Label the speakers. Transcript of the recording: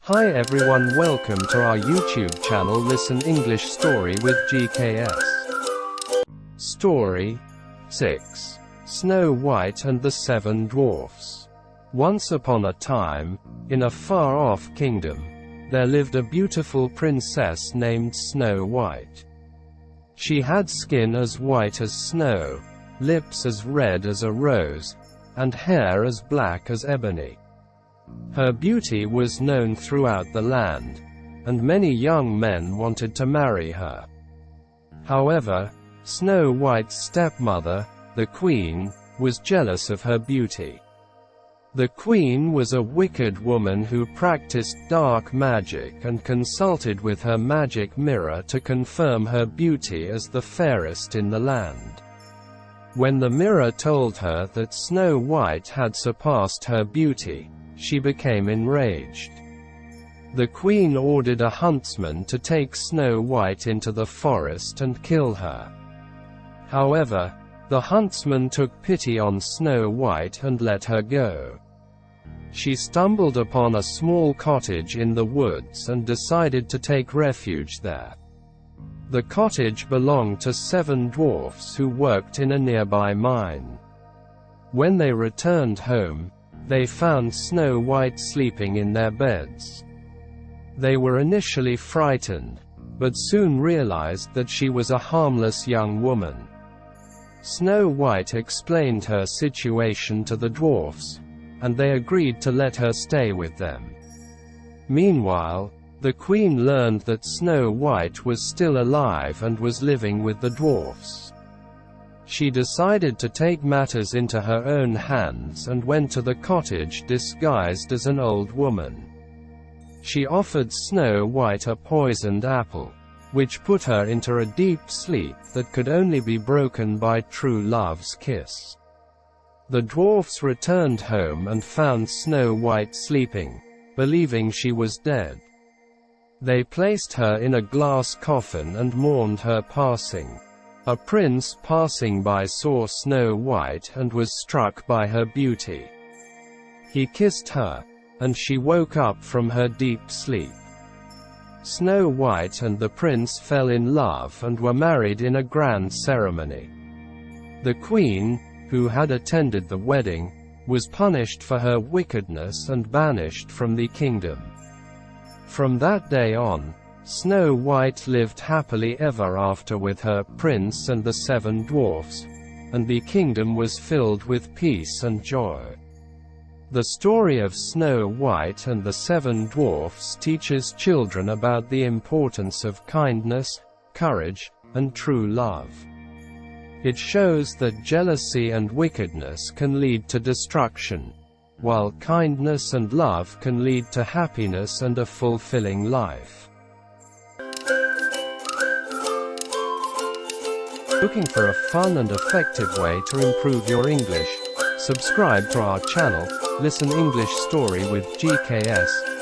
Speaker 1: Hi everyone, welcome to our YouTube channel Listen English Story with GKS. Story 6. Snow White and the Seven Dwarfs. Once upon a time, in a far-off kingdom, there lived a beautiful princess named Snow White. She had skin as white as snow, lips as red as a rose, and hair as black as ebony. Her beauty was known throughout the land, and many young men wanted to marry her. However, Snow White's stepmother, the queen, was jealous of her beauty. The queen was a wicked woman who practiced dark magic and consulted with her magic mirror to confirm her beauty as the fairest in the land. When the mirror told her that Snow White had surpassed her beauty, she became enraged. The queen ordered a huntsman to take Snow White into the forest and kill her. However, the huntsman took pity on Snow White and let her go. She stumbled upon a small cottage in the woods and decided to take refuge there. The cottage belonged to 7 dwarfs who worked in a nearby mine. When they returned home, they found Snow White sleeping in their beds. They were initially frightened, but soon realized that she was a harmless young woman. Snow White explained her situation to the dwarfs, and they agreed to let her stay with them. Meanwhile, the queen learned that Snow White was still alive and was living with the dwarfs. She decided to take matters into her own hands and went to the cottage disguised as an old woman. She offered Snow White a poisoned apple, which put her into a deep sleep that could only be broken by true love's kiss. The dwarfs returned home and found Snow White sleeping, believing she was dead. They placed her in a glass coffin and mourned her passing. A prince passing by saw Snow White and was struck by her beauty. He kissed her, and she woke up from her deep sleep. Snow White and the prince fell in love and were married in a grand ceremony. The queen, who had attended the wedding, was punished for her wickedness and banished from the kingdom. From that day on, Snow White lived happily ever after with her prince and the 7 dwarfs, and the kingdom was filled with peace and joy. The story of Snow White and the 7 dwarfs teaches children about the importance of kindness, courage, and true love. It shows that jealousy and wickedness can lead to destruction, while kindness and love can lead to happiness and a fulfilling life. Looking for a fun and effective way to improve your English? Subscribe to our channel, Listen English Story with GKS.